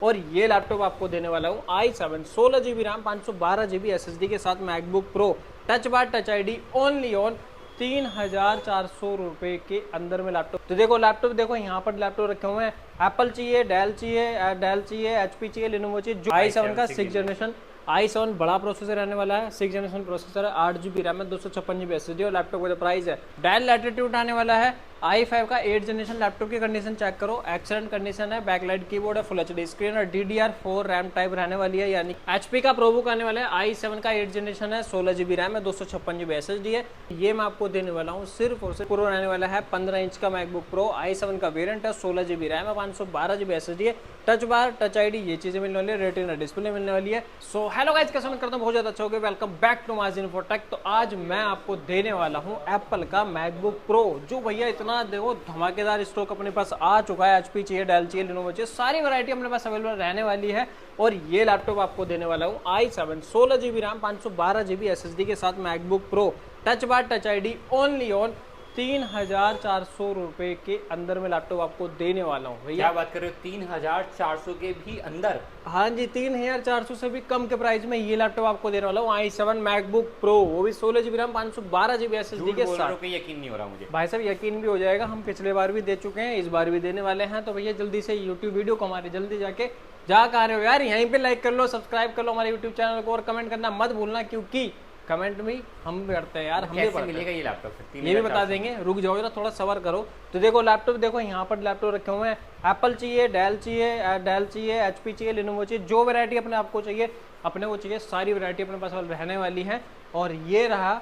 और ये लैपटॉप आपको देने वाला हूँ i7 16 GB RAM 512 GB SSD के साथ MacBook pro touch bar touch ID only on 3,400 रुपए के अंदर में लैपटॉप। तो देखो लैपटॉप, देखो यहाँ पर लैपटॉप रखे हुए हैं। एप्पल चाहिए, डेल चाहिए, HP चाहिए, Lenovo चाहिए। जो i7 का 6 जनरेशन i7 बड़ा प्रोसेसर रहने वाला है, 6 जनरेशन प्रोसेसर है, 8 GB रैम है, 256 GB SSD और लैपटॉप का जो प्राइस है डेल लैटिट्यूड आने वाला है। i5 का 8 जनरेशन लैपटॉप की कंडीशन चेक करो, एक्सेलेंट कंडीशन है, बैकलाइट कीबोर्ड है, फुल HD स्क्रीन और DDR4 रैम टाइप रहने वाली है। यानी HP का प्रोबुक आने वाला है। i7 का 8 जनरेशन है, 16 GB रैम है, 256 GB SSD है। ये मैं आपको देने वाला हूँ सिर्फ और सिर्फ। प्रो रहने वाला है 15 इंच का मैकबुक प्रो, i7 का वेरिएंट है, 16 GB रैम है, 512 GB SSD है, टच बार टच आईडी ये चीजें मिलने वाली है, रेटिना डिस्प्ले मिलने वाली है। सो हेलो गाइस, कैसे करता हूँ बहुत ज्यादा अच्छा हो गया। Welcome back to Majin infotech. तो आज मैं आपको देने वाला हूँ एप्पल का मैकबुक प्रो, जो भैया इतना देखो धमाकेदार स्टॉक अपने पास आ चुका है। HP चाहिए, डेल चाहिए, Lenovo चाहिए, सारी वैरायटी अपने पास अवेलेबल रहने वाली है। और ये लैपटॉप आपको देने वाला हूँ i7 16 GB RAM 512 GB SSD के साथ MacBook pro touch bar touch ID only on 3,400 रुपए के अंदर में लैपटॉप आपको देने वाला हूँ भैया। क्या बात कर रहे हो, 3,400 के भी अंदर? हाँ जी, 3,400 से भी कम के प्राइस में ये लैपटॉप आपको देने वाला हूँ i7 मैकबुक प्रो, वो भी 16 GB रैम 512 GB SSD के साथ। यकीन नहीं हो रहा मुझे भाई साहब यकीन भी हो जाएगा, हम पिछले बार भी दे चुके हैं, इस बार भी देने वाले हैं। तो भैया जल्दी से यूट्यूब वीडियो को हमारे जल्दी जाके जा आ रहे हो यार, यहीं पे लाइक कर लो, सब्सक्राइब कर लो हमारे यूट्यूब चैनल को और कमेंट करना मत भूलना, क्योंकि कमेंट भी हम भी करते हैं यार। हम भी मिलेगा ये लैपटॉप? ये भी बता देंगे, रुक जाओ जरा थोड़ा सबर करो। तो देखो लैपटॉप, देखो यहाँ पर लैपटॉप रखे हुए हैं। एप्पल चाहिए, डेल चाहिए, HP चाहिए, Lenovo चाहिए, जो वैरायटी अपने आपको चाहिए, अपने को चाहिए, सारी वैरायटी अपने पास रहने वाली है। और ये रहा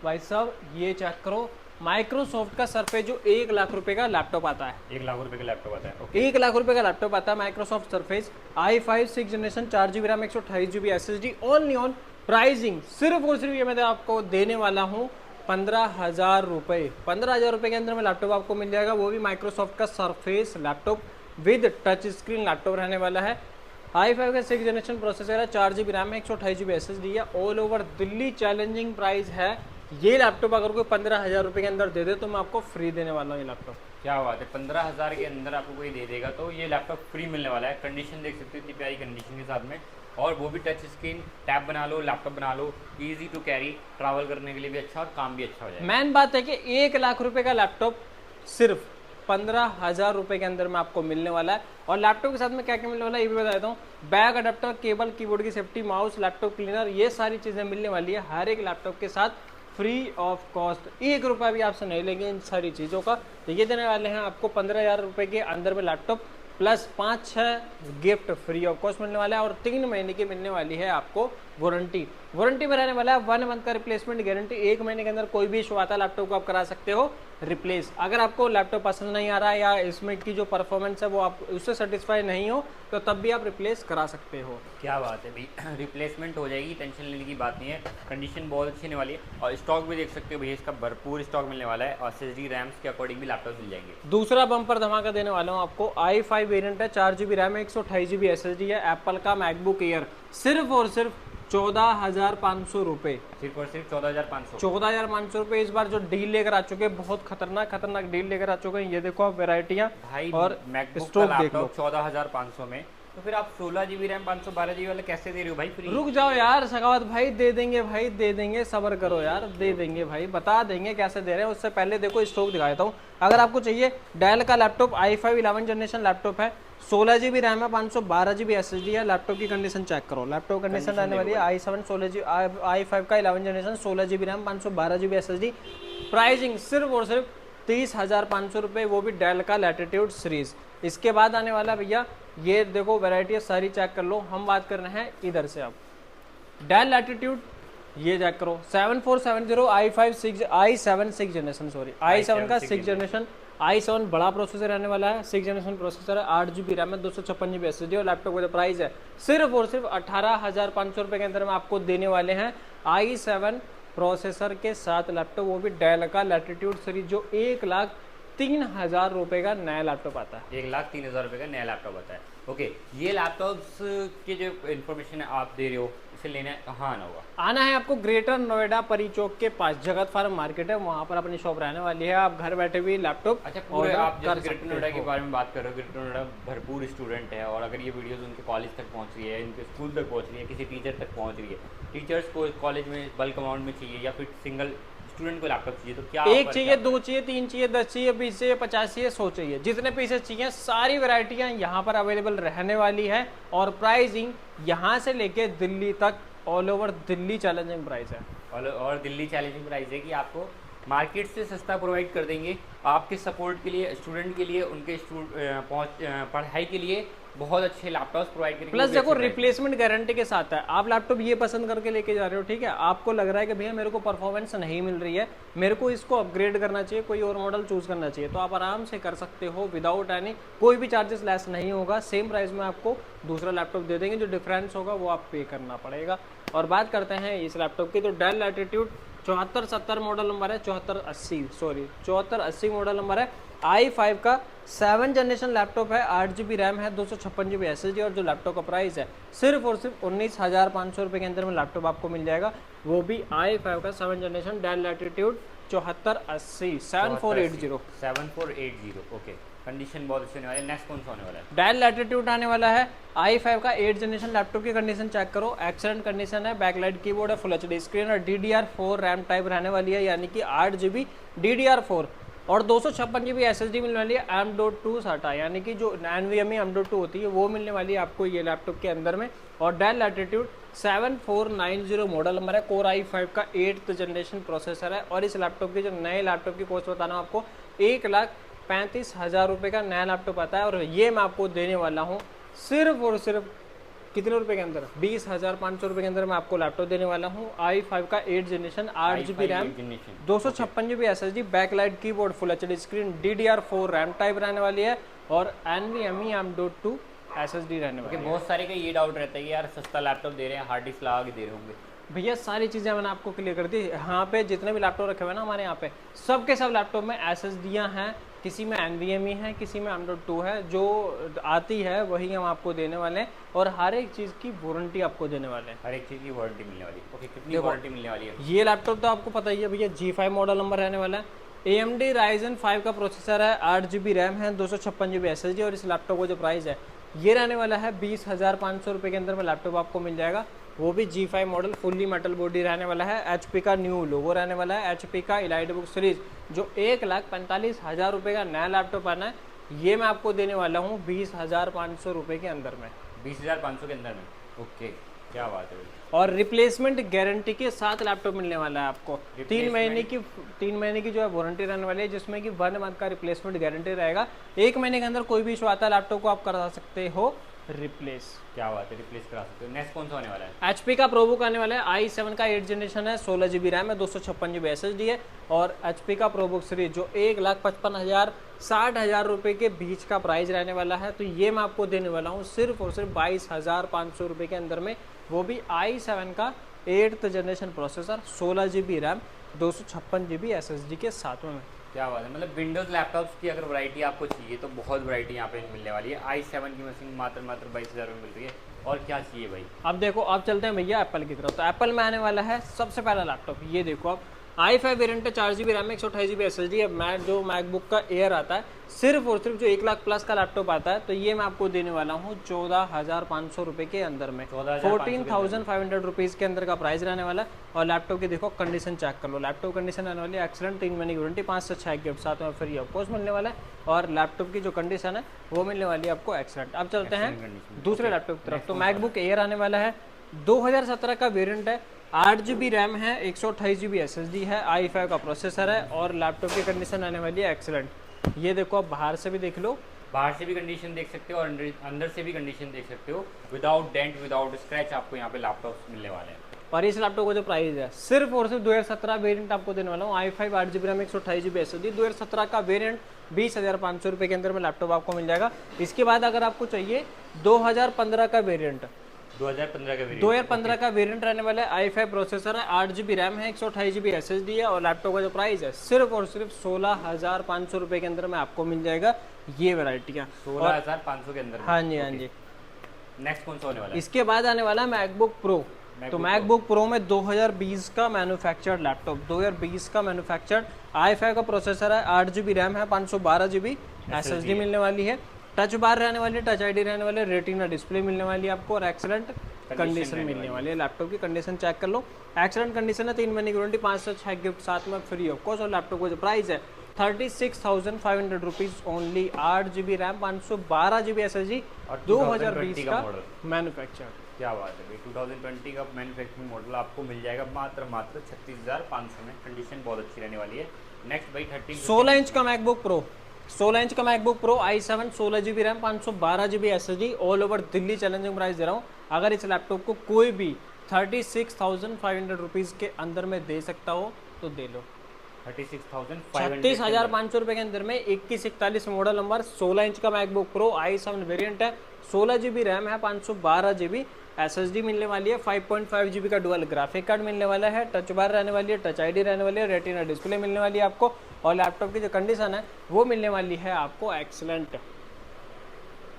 भाई साहब, ये चेक करो, माइक्रोसॉफ्ट का सरफेस जो 1 लाख रुपए का लैपटॉप आता है। 1 लाख रुपए का लैपटॉप आता है? 1 लाख रुपए का लैपटॉप आता है Microsoft surface, i5 6 generation 4 GB RAM 128 GB SSD only on pricing सिर्फ और सिर्फ ये मैं आपको देने वाला हूँ 15,000 रुपये। 15,000 रुपये के अंदर में लैपटॉप आपको मिल जाएगा, वो भी माइक्रोसॉफ्ट का surface laptop with touch screen laptop रहने वाला है। i5 का 6 जनरेशन प्रोसेसर है, 4 GB रैम है, 128 GB SSD है, all over Delhi challenging price है। ये लैपटॉप अगर कोई 15,000 रुपये के अंदर दे दे तो मैं आपको फ्री देने वाला हूँ ये लैपटॉप। क्या बात है, 15,000 के अंदर आपको कोई दे देगा तो ये लैपटॉप फ्री मिलने वाला है। कंडीशन देख सकते हो इतनी प्यारी कंडीशन के साथ में, और वो भी टच स्क्रीन, टैब बना लो, लैपटॉप बना लो, इजी टू कैरी, ट्रैवल करने के लिए भी अच्छा और काम भी अच्छा हो जाएगा। मेन बात है कि 1 लाख रुपए का लैपटॉप सिर्फ 15,000 रुपए के अंदर में आपको मिलने वाला है। और लैपटॉप के साथ में क्या क्या मिलने वाला है ये भी बता देता हूँ। बैग अडेप्टर, केबल, कीबोर्ड की सेफ्टी, माउस, लैपटॉप क्लीनर, ये सारी चीज़ें मिलने वाली है हर एक लैपटॉप के साथ फ्री ऑफ कॉस्ट। 1 रुपया भी आपसे नहीं लेंगे इन सारी चीज़ों का। तो ये देने वाले हैं आपको 15,000 रुपये के अंदर में laptop, plus 5-6 gift free of cost मिलने वाला है, और 3 महीने की मिलने वाली है आपको वारंटी में रहने वाला है 1 मंथ का रिप्लेसमेंट गारंटी। 1 महीने के अंदर कोई भी इशू आता है लैपटॉप को आप करा सकते हो रिप्लेस। अगर आपको लैपटॉप पसंद नहीं आ रहा है या इसमें की जो परफॉर्मेंस है वो आप उससे सेटिस्फाई नहीं हो तो तब भी आप रिप्लेस करा सकते हो। क्या बात है भाई, रिप्लेसमेंट हो जाएगी, टेंशन लेने की बात नहीं है। कंडीशन बहुत अच्छी होने वाली है, और स्टॉक भी देख सकते हो भैया, इसका भरपूर स्टॉक मिलने वाला है, और SSD रैम्स के अकॉर्डिंग भी लैपटॉप मिल जाएंगे। दूसरा बम्पर धमाका देने वाला हूँ आपको, i5 वेरिएंट है, 4 GB रैम है, 128 GB SSD है, एप्पल का मैकबुक एयर, सिर्फ और सिर्फ 14,500 रुपये। सिर्फ और सिर्फ 14,500? 14,500 रुपये। इस बार जो डील लेकर आ चुके हैं, बहुत खतरनाक डील लेकर आ चुके हैं। ये देखो आप वेरायटियाँ भाई, और मैकबुक स्टॉक का देख लो। 14,500 में, तो फिर आप 16 GB रैम 512 GB वाला कैसे दे रहे हो भाई फ्री? रुक जाओ यार सखावत भाई, दे देंगे भाई, दे देंगे, सब्र करो यार, दे देंगे भाई, बता देंगे कैसे दे रहे हैं। उससे पहले देखो स्टॉक दिखा देता हूँ। अगर आपको चाहिए डेल का लैपटॉप, i5 11 जनरेशन लैपटॉप है, 16 GB रैम है, 512 GB SSD है। लैपटॉप की कंडीशन चेक करो, लैपटॉप कंडीशन आने वाली है i7 i5 का 11 generation, 16 GB RAM, 512 GB SSD। Pricing सिर्फ और सिर्फ 30,500 रुपये, वो भी डेल का लैटिट्यूड सीरीज। इसके बाद आने वाला भैया, ये देखो वैरायटी सारी चेक कर लो। हम बात कर रहे हैं इधर से, अब डेल लैटिट्यूड ये चेक करो, 7470 i7 6 जनरेशन, सॉरी i7 का 6 जनरेशन, i7 बड़ा प्रोसेसर रहने वाला है, 6 जनरेशन प्रोसेसर है, 8 GB रैम है, 256 GB SSD, और लैपटॉप का जो प्राइस है सिर्फ और सिर्फ 18,500 रुपये के अंदर में आपको देने वाले हैं i7 प्रोसेसर के साथ लैपटॉप, वो भी डेल का लैटिट्यूड सीरीज, जो 1 लाख 3,000 रुपए का नया लैपटॉप आता है। 1,03,000 रुपये का नया लैपटॉप आता है। ओके, ये लैपटॉप्स की जो इन्फॉर्मेशन है आप दे रहे हो, इसे लेना है कहाँ आना होगा? आना है आपको ग्रेटर नोएडा परी चौक के पास, जगत फार्म मार्केट है, वहाँ पर अपनी शॉप रहने वाली है। आप घर बैठे भी लैपटॉप अच्छा, पूरे order आप कर जैसे ग्रेटर सकते नोएडा के हो। बारे में बात कर रहे हो, ग्रेटर नोएडा भरपूर स्टूडेंट है, और अगर ये वीडियोस उनके कॉलेज तक पहुंच रही है, इनके स्कूल तक पहुंच रही है, किसी टीचर तक पहुंच रही है, टीचर्स को कॉलेज में बल्क अमाउंट में चाहिए या फिर सिंगल स्टूडेंट को लैपटॉप चाहिए, तो क्या एक offer चाहिए, क्या? 2 चाहिए, 3 चाहिए, 10 चाहिए, 20 चाहिए, 50 चाहिए, 100 चाहिए, जितने पीसेस चाहिए सारी वैरायटियां यहाँ पर अवेलेबल रहने वाली है। और प्राइसिंग यहाँ से लेके दिल्ली तक, all over Delhi challenging price है। और दिल्ली चैलेंजिंग प्राइस है कि आपको मार्केट से सस्ता प्रोवाइड कर देंगे। आपके सपोर्ट के लिए, स्टूडेंट के लिए, उनके पढ़ाई के लिए बहुत अच्छे लैपटॉप्स प्रोवाइड करेंगे। प्लस वो भी देखो अच्छे price में। रिप्लेसमेंट गारंटी के साथ है। आप लैपटॉप ये पसंद करके लेके जा रहे हो, ठीक है, आपको लग रहा है कि भैया मेरे को परफॉर्मेंस नहीं मिल रही है, मेरे को इसको अपग्रेड करना चाहिए, कोई और मॉडल चूज करना चाहिए, तो आप आराम से कर सकते हो विदाउट एनी, कोई भी चार्जेस लेस नहीं होगा। सेम प्राइस में आपको दूसरा लैपटॉप दे देंगे, जो डिफरेंस होगा वो आप पे करना पड़ेगा। और बात करते हैं इस लैपटॉप की, तो डेल लैटिट्यूड 7470 मॉडल नंबर है, 7480 मॉडल नंबर है। i5 का 7 जनरेशन लैपटॉप है, 8GB रैम है, 256GB SSD, और जो लैपटॉप का प्राइस है सिर्फ और सिर्फ 19,500 रुपये के अंदर में लैपटॉप आपको मिल जाएगा, वो भी i5 का 7 generation Dell Latitude 7480 7480। 7480। Okay, condition बहुत अच्छी होने वाली है। नेक्स्ट कौन सा होने वाला है? डेल लैटिट्यूड आने वाला है, i5 का 8 जनरेशन लैपटॉप की कंडीशन चेक करो, एक्सेलेंट कंडीशन है, बैकलाइट कीबोर्ड है, फुल एचडी स्क्रीन और DDR4 रैम टाइप रहने वाली है, यानी कि 8GB DDR4 और 256GB SSD मिलने वाली है M.2 SATA, यानी कि जो NVMe M.2 होती है वो मिलने वाली है आपको ये लैपटॉप के अंदर में। और डेल लैटिट्यूड 7490 मॉडल नंबर है, कोर i5 का 8th जनरेशन प्रोसेसर है। और इस लैपटॉप की जो नए लैपटॉप की कॉस्ट बताना हूं आपको, 1,35,000 रुपये का नया लैपटॉप आता है, और ये मैं आपको देने वाला हूँ सिर्फ और सिर्फ कितने रुपए के अंदर? 20,500 रुपये के अंदर मैं आपको लैपटॉप देने वाला हूँ। i5 का 8 generation, 8GB RAM, 256GB SSD, backlight keyboard, full HD screen, DDR4 RAM type रहने वाली है, और NVMe M.2 SSD रहने वाली है। बहुत सारे का ये डाउट रहता है कि यार सस्ता लैपटॉप दे रहे हैं, हार्ड डिस्क लगा के दे रहे होंगे। भैया सारी चीज़ें मैंने आपको क्लियर कर दी। यहाँ पे जितने भी लैपटॉप रखे हुए हैं ना हमारे यहाँ पे, सब के सब लैपटॉप में SSDयाँ हैं, किसी में NVMe है, किसी में M.2 है, जो आती है वही हम आपको देने वाले हैं, और हर एक चीज़ की वारंटी आपको देने वाले हैं। हर एक चीज़ की वारंटी मिलने वाली है। ओके, कितनी वारंटी मिलने वाली है? ये लैपटॉप तो आपको पता ही है भैया, G5 मॉडल नंबर रहने वाला है, AMD Ryzen 5 का प्रोसेसर है, 8GB रैम है, 256GB SSD, और इस लैपटॉप का जो प्राइस है ये रहने वाला है 20,500 रुपये के अंदर में लैपटॉप आपको मिल जाएगा, वो भी G5 model, fully metal body रहने वाला है, HP का न्यू लोगो रहने वाला है, HP का EliteBook सीरीज जो 1,45,000 रुपये का नया लैपटॉप आना है, ये मैं आपको देने वाला हूँ 20,500 रुपये के अंदर में। 20,500 के अंदर में? ओके, क्या बात है भाई। और रिप्लेसमेंट गारंटी के साथ लैपटॉप मिलने वाला है आपको। 3 महीने की जो है वारंटी रहने वाली है, जिसमें कि 1 मंथ का रिप्लेसमेंट गारंटी रहेगा। 1 महीने के अंदर कोई भी इशू आता है लैपटॉप को आप करा सकते हो रिप्लेस। क्या बात है, रिप्लेस करा सकते हो। नेक्स्ट कौन सा होने वाला है? HP का प्रोबुक आने वाला है, i7 का 8 जनरेशन है, 16GB रैम है, 256GB SSD है, और HP का प्रोबुक सीरीज जो 1,55,000 60,000 रुपये के बीच का प्राइस रहने वाला है, तो ये मैं आपको देने वाला हूँ सिर्फ और सिर्फ 22,500 रुपये के अंदर में, वो भी i7 का 8th generation processor, 16GB RAM, 256GB SSD के साथ में। क्या बात है, मतलब विंडोज़ लैपटॉप्स की अगर वैरायटी आपको चाहिए तो बहुत वैरायटी यहाँ पे मिलने वाली है। i7 की मशीन मात्र 22,000 में मिल रही है, और क्या चाहिए भाई। अब देखो, अब चलते हैं भैया एप्पल की तरफ। तो एप्पल में आने वाला है सबसे पहला लैपटॉप, ये देखो आप, i5 वेरिएंट है, 4GB रैम, 128GB SSD है, जो मैकबुक का एयर आता है, सिर्फ और सिर्फ जो 1 लाख प्लस का लैपटॉप आता है, तो ये मैं आपको देने वाला हूँ 14,500 रुपये के अंदर में, 14,500 रुपीज़ के अंदर का प्राइस रहने वाला है। और लैपटॉप की देखो कंडीशन चेक कर लो, लैपटॉप कंडीशन आने वाली है एक्सीलेंट, 3 महीने की वारंटी, 5 से 6 गिफ्ट साथ में फ्री ऑफ कॉस्ट मिलने वाला है, और लैपटॉप की जो कंडीशन है वो मिलने वाली है आपको एक्सीलेंट। अब चलते हैं दूसरे लैपटॉप की तरफ। तो मैकबुक एयर आने वाला है, 2017 का वेरिएंट है, 8GB रैम है, 128GB SSD है, i5 का प्रोसेसर है, और लैपटॉप की कंडीशन आने वाली है एक्सीलेंट। ये देखो, आप बाहर से भी देख लो, बाहर से भी कंडीशन देख सकते हो और अंदर से भी कंडीशन देख सकते हो, विदाउट डेंट विदाउट स्क्रैच आपको यहाँ पे लैपटॉप मिलने वाले हैं। और इस लैपटॉप का जो प्राइस है सिर्फ और सिर्फ 2017 वेरिएंट आपको देने वाला हूँ, i5 8GB RAM, 128GB SSD, 2017 का वेरिएंट 20,500 रुपये के अंदर में लैपटॉप आपको मिल जाएगा। इसके बाद अगर आपको चाहिए 2015 का वेरिएंट, 2015 का वेरिएंट। 2015 का वेरिएंट रहने वाला है, i5 प्रोसेसर है, 8 GB रैम है, 128 GB SSD है और लैपटॉप का जो प्राइस है सिर्फ और सिर्फ 16,500 रुपये के अंदर में आपको मिल जाएगा ये वैरायटियाँ। 16,500 के अंदर। हाँ जी, हाँ जी। नेक्स्ट कौन सा होने वाला है? इसके बाद आने वाला है मैकबुक प्रो। तो मैकबुक प्रो में 2020 का मैन्युफैक्चर्ड लैपटॉप, 2020 का मैन्युफैक्चर्ड, i5 का प्रोसेसर है, 8 GB रैम है, 512 GB SSD मिलने वाली है, टच बार रहने वाली है, टच आईडी रहने वाले, रेटिना डिस्प्ले मिलने वाली है आपको और एक्सीलेंट कंडीशन मिलने वाली है। लैपटॉप की कंडीशन चेक कर लो, एक्सीलेंट कंडीशन है, 3 महीने की वारंटी, 5 से 6 गिफ्ट साथ में फ्री ऑफ कॉस्ट। और लैपटॉप का जो प्राइस है 36,500 rupees only, 8 GB RAM, 512 GB SSD और 2020 का मैन्युफैक्चर। क्या बात है भाई, 2020 का मैन्युफैक्चरिंग मॉडल आपको मिल जाएगा मात्र 36,500 में। कंडीशन बहुत अच्छी रहने वाली है। नेक्स्ट भाई 16 इंच का मैकबुक प्रो, 16 इंच का MacBook pro i7, 16 GB RAM, 512 GB SSD, all over Delhi challenging price दे रहा हूँ। अगर इस लैपटॉप को कोई भी 36,500 रुपीज़ के अंदर में दे सकता हो तो दे लो। 36,500 रुपये के अंदर में 2141 मॉडल नंबर, 16 इंच का मैकबुक प्रो, i7 वेरिएंट है, 16 GB रैम है, 512 GB SSD मिलने वाली है, 5.5 GB का डुअल ग्राफिक कार्ड मिलने वाला है, टच बार रहने वाली है, टच आईडी रहने वाली है, रेटिना डिस्प्ले मिलने वाली है आपको और लैपटॉप की जो कंडीशन है वो मिलने वाली है आपको एक्सीलेंट।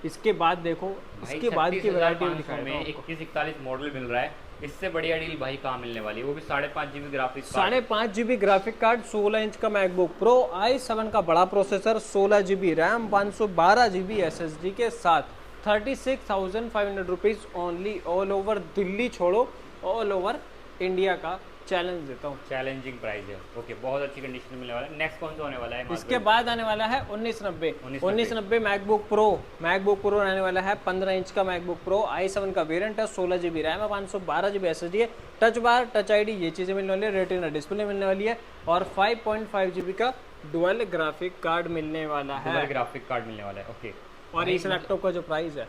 इसके बाद देखो, इसके बाद की वैरायटी में 2141 मॉडल मिल रहा है, इससे बढ़िया डील भाई कहाँ मिलने वाली है, वो भी 5.5 GB graphic, 5.5 GB graphic card, 16 inch का मैकबुक प्रो, i7 का बड़ा processor, 16 GB RAM, 512 GB SSD के साथ 36,500 rupees only, all over Delhi छोड़ो ऑल ओवर इंडिया का चैलेंज देता हूँ। चैलेंजिंग प्राइस है। ओके, बहुत अच्छी कंडीशन में मिलने वाला है। नेक्स्ट कौन सा होने वाला है? इसके बाद आने वाला है 1990 मैकबुक प्रो। मैकबुक प्रो रहने वाला है 15 इंच का मैकबुक प्रो, i7 का वेरिएंट है, 16 GB रैम है, 512 GB SSD है, टच बार, टच आईडी ये चीज़ें मिलने वाली है, रेटिना डिस्प्ले मिलने वाली है और 5.5 GB का डुअल ग्राफिक कार्ड मिलने वाला है। डुअल ग्राफिक कार्ड मिलने वाला है। ओके, और इस लैपटॉप का जो प्राइस है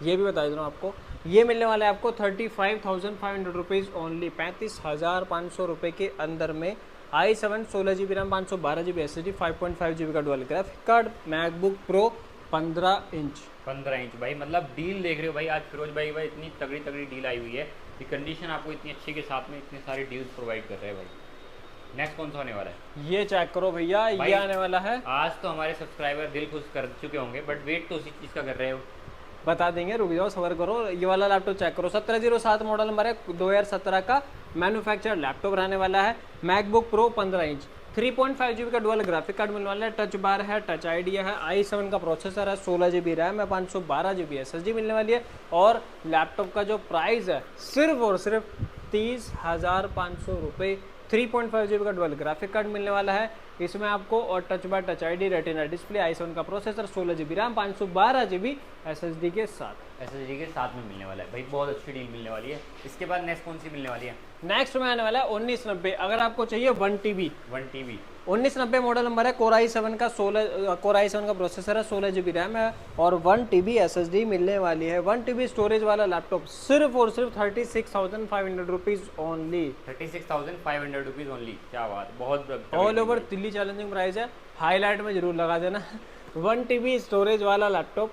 ये भी बता दे रहा हूँ आपको, ये मिलने वाला है आपको 35,500 रुपीज़ ओनली, 35,500 रुपये के अंदर में i7, 16 GB RAM, 512 GB SSD, 5.5 GB का dual graphic card, MacBook pro 15 inch भाई, मतलब डील देख रहे हो भाई, आज फिरोज भाई इतनी तगड़ी तगड़ी डील आई हुई है कि कंडीशन आपको इतनी अच्छी के साथ में इतने सारे डील्स प्रोवाइड कर रहे हैं भाई। नेक्स्ट कौन सा होने वाला है? ये चेक करो भैया, ये आने वाला है। आज तो हमारे सब्सक्राइबर दिल खुश कर चुके होंगे, बट वेट तो उसी चीज़ का कर रहे हो, बता देंगे, रुक जाओ सबर करो। ये वाला लैपटॉप चेक करो, 1707 मॉडल नंबर है, 2017 का मैन्युफैक्चर्ड लैपटॉप रहने वाला है, मैकबुक प्रो 15 इंच, 3.5 GB का डुअल ग्राफिक कार्ड मिलने वाला है, टच बार है, टच आईडी है, i7 का प्रोसेसर है, 16 GB रैम है, 512 GB SSD मिलने वाली है और लैपटॉप का जो प्राइस है सिर्फ और सिर्फ 30,500 रुपये, 3.5 GB का डुअल ग्राफिक कार्ड मिलने वाला है इसमें आपको और touch bar, touch ID, retina display, i7 का processor, 16 GB RAM, 512 GB SSD के साथ में मिलने वाला है। भाई बहुत अच्छी डील मिलने वाली है। इसके बाद नेक्स्ट कौन सी मिलने वाली है? नेक्स्ट में आने वाला है 1990। अगर आपको चाहिए 1 TB 1990 मॉडल नंबर है, कोर i7 का प्रोसेसर है, 16 GB रैम है और 1 TB SSD मिलने वाली है। 1 TB स्टोरेज वाला लैपटॉप सिर्फ और सिर्फ 36,500 रुपीज़ ओनली, 36,500 रुपीज़ ओनली। क्या बात, बहुत all over Delhi challenging price है, हाईलाइट में जरूर लगा देना। 1 TB स्टोरेज वाला लैपटॉप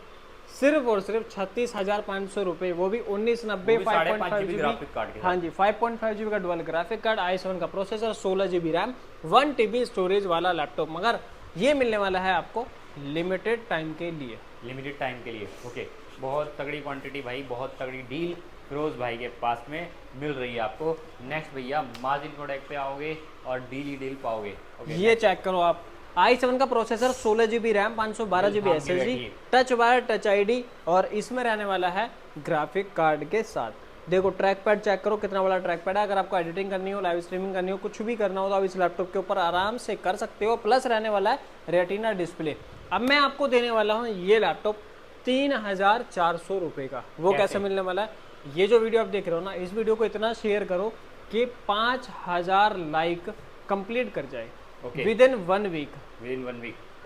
सिर्फ और सिर्फ 36,500 रुपये, वो भी 1990, 5.5 GB, हाँ जी 5.5 GB का डुअल ग्राफिक कार्ड, i7 का processor, 16 GB RAM, 1 TB storage वाला लैपटॉप। मगर ये मिलने वाला है आपको लिमिटेड टाइम के लिए। ओके, बहुत तगड़ी क्वांटिटी भाई, बहुत तगड़ी डील फिरोज भाई के पास में मिल रही है आपको। नेक्स्ट भैया मार्जिन प्रोडक्ट पे आओगे और डील पाओगे। ये चेक करो आप, i7 का processor, 16 GB RAM, 512 GB SSD, touch wire, touch ID और इसमें रहने वाला है ग्राफिक कार्ड के साथ। देखो ट्रैक पैड चेक करो, कितना बड़ा ट्रैक पैड है। अगर आपको एडिटिंग करनी हो, लाइव स्ट्रीमिंग करनी हो, कुछ भी करना हो तो आप इस लैपटॉप के ऊपर आराम से कर सकते हो। प्लस रहने वाला है रेटिना डिस्प्ले। अब मैं आपको देने वाला हूँ ये लैपटॉप 3,400 रुपये का। वो कैसे मिलने वाला है? ये जो वीडियो आप देख रहे हो ना, इस वीडियो को इतना शेयर करो कि 5,000 लाइक कंप्लीट कर जाए विद इन 1 वीक।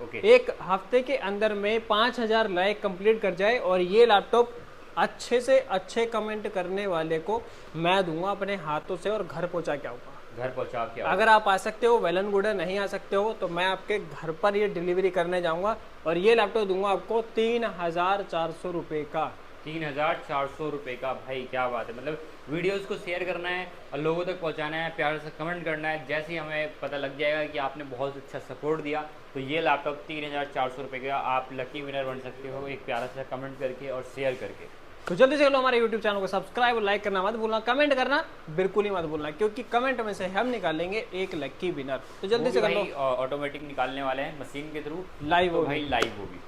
ओके, एक हफ्ते के अंदर में 5,000 लाइक कंप्लीट कर जाए और ये लैपटॉप अच्छे से अच्छे कमेंट करने वाले को मैं दूंगा अपने हाथों से और घर पहुंचा के आऊँगा। अगर आप आ सकते हो वेल एंड गुड है, नहीं आ सकते हो तो मैं आपके घर पर ये डिलीवरी करने जाऊंगा और ये लैपटॉप दूंगा आपको 3,400 रुपये का। 3,400 रुपये का। भाई क्या बात है, मतलब वीडियोस को शेयर करना है और लोगों तक पहुंचाना है, प्यार से कमेंट करना है। जैसे ही हमें पता लग जाएगा कि आपने बहुत अच्छा सपोर्ट दिया तो ये लैपटॉप 3,400 रुपये का आप लकी विनर बन सकते हो, एक प्यारा सा कमेंट करके और शेयर करके। तो जल्दी से लो हमारे YouTube चैनल को सब्सक्राइब और लाइक करना मत भूलना, कमेंट करना बिल्कुल ही मत भूलना, क्योंकि कमेंट में से हम निकालेंगे एक लकी विनर। तो जल्दी से कर लो, ऑटोमेटिक निकालने वाले हैं मशीन के थ्रू, लाइव तो भाई लाइव होगी।